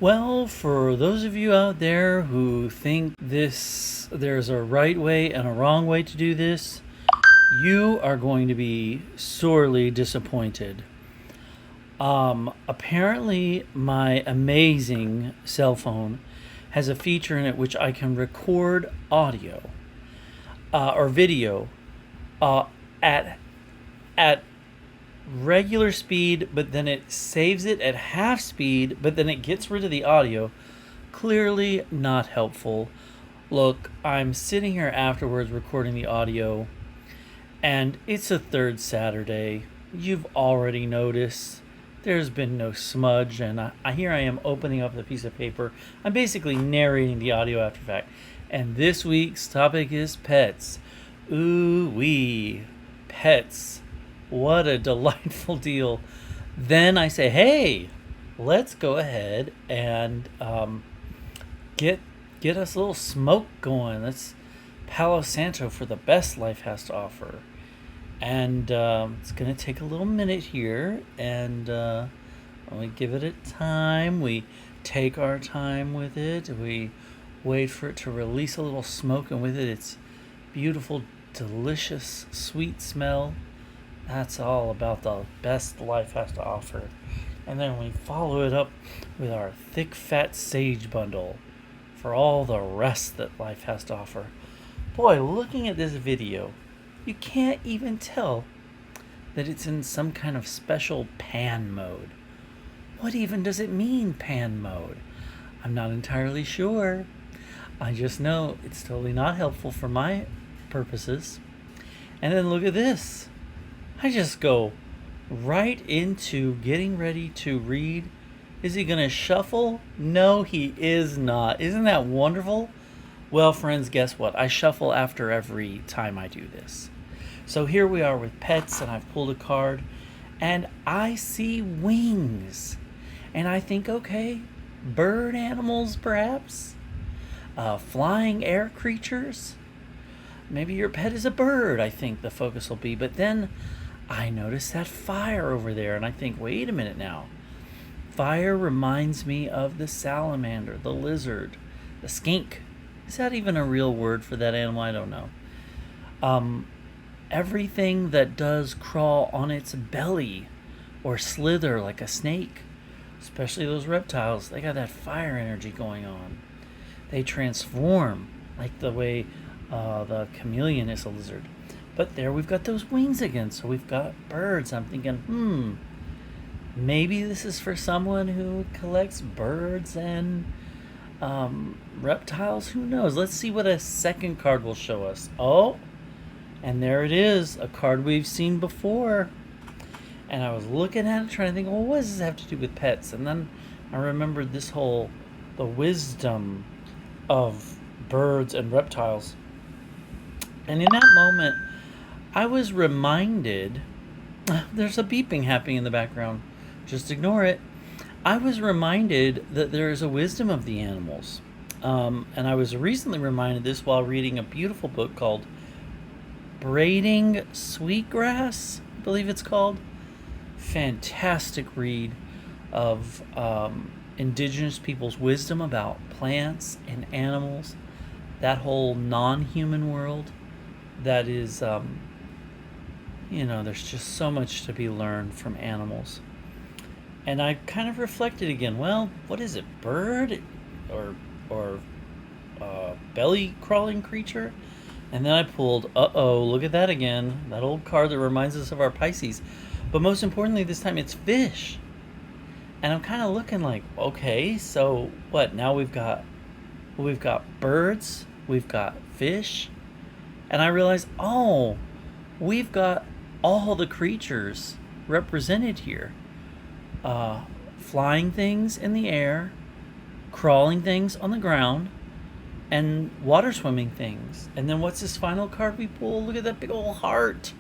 Well, for those of you out there who think there's a right way and a wrong way to do this, you are going to be sorely disappointed. Apparently, my amazing cell phone has a feature in it which I can record audio or video uh, at at regular speed, but then it saves it at half speed, but then it gets rid of the audio. Clearly not helpful. Look, I'm sitting here afterwards recording the audio, and it's a third Saturday. You've already noticed there's been no smudge, and here I am opening up the piece of paper. I'm basically narrating the audio after fact. And this week's topic is pets. Ooh wee, pets. What a delightful deal. Then I say, hey, let's go ahead and get us a little smoke going. Let's palo santo for the best life has to offer. And it's going to take a little minute here, and we give it a time. We take our time with it. We wait for it to release a little smoke, and with it, it's beautiful, delicious, sweet smell. That's all about the best life has to offer. And then we follow it up with our thick, fat sage bundle for all the rest that life has to offer. Boy, looking at this video, you can't even tell that it's in some kind of special pan mode. What even does it mean, pan mode? I'm not entirely sure. I just know it's totally not helpful for my purposes. And then look at this. I just go right into getting ready to read. Is he going to shuffle? No, he is not. Isn't that wonderful? Well, friends, guess what? I shuffle after every time I do this. So here we are with pets, and I've pulled a card, and I see wings. And I think, okay, bird animals perhaps? Flying air creatures? Maybe your pet is a bird, I think the focus will be. But then I notice that fire over there, and I think, wait a minute now. Fire reminds me of the salamander, the lizard, the skink. Is that even a real word for that animal? I don't know. Everything that does crawl on its belly or slither like a snake, especially those reptiles, they got that fire energy going on. They transform like the way the chameleon is a lizard. But there we've got those wings again. So we've got birds. I'm thinking, maybe this is for someone who collects birds and reptiles. Who knows? Let's see what a second card will show us. Oh, and there it is, a card we've seen before. And I was looking at it trying to think, well, what does this have to do with pets? And then I remembered the wisdom of birds and reptiles. And in that moment, I was reminded, there's a beeping happening in the background. Just ignore it. I was reminded that there is a wisdom of the animals. And I was recently reminded this while reading a beautiful book called Braiding Sweetgrass, I believe it's called. Fantastic read of indigenous people's wisdom about plants and animals. That whole non-human world that is, there's just so much to be learned from animals. And I kind of reflected again, well, what is it, bird or belly crawling creature? And then I pulled, look at that again, that old card that reminds us of our Pisces. But most importantly, this time it's fish. And I'm kind of looking like, okay, so what? Now we've got birds, we've got fish, and I realized, we've got all the creatures represented here. Flying things in the air, crawling things on the ground, and water swimming things. And then what's this final card we pull? Look at that big old heart.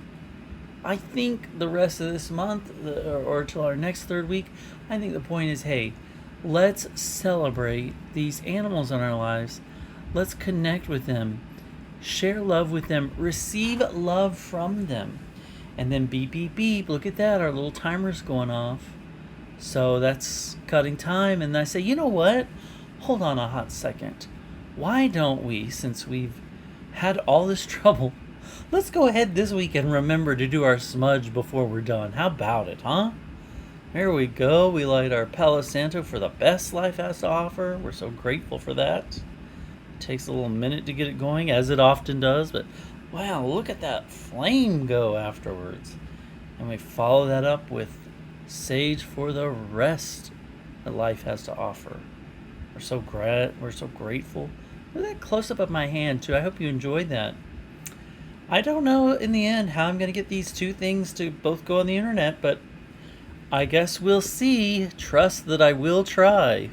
I think the rest of this month, or till our next third week, I think the point is, hey, let's celebrate these animals in our lives. Let's connect with them, share love with them, receive love from them. And then beep, beep, beep, look at that, our little timer's going off. So that's cutting time. And I say, you know what? Hold on a hot second. Why don't we, since we've had all this trouble, let's go ahead this week and remember to do our smudge before we're done. How about it, huh? There we go. We light our palo santo for the best life has to offer. We're so grateful for that. It takes a little minute to get it going, as it often does, but wow, look at that flame go afterwards. And we follow that up with sage for the rest that life has to offer. We're so grateful. Look at that close up of my hand too. I hope you enjoyed that. I don't know in the end how I'm going to get these two things to both go on the internet, but I guess we'll see. Trust that I will try.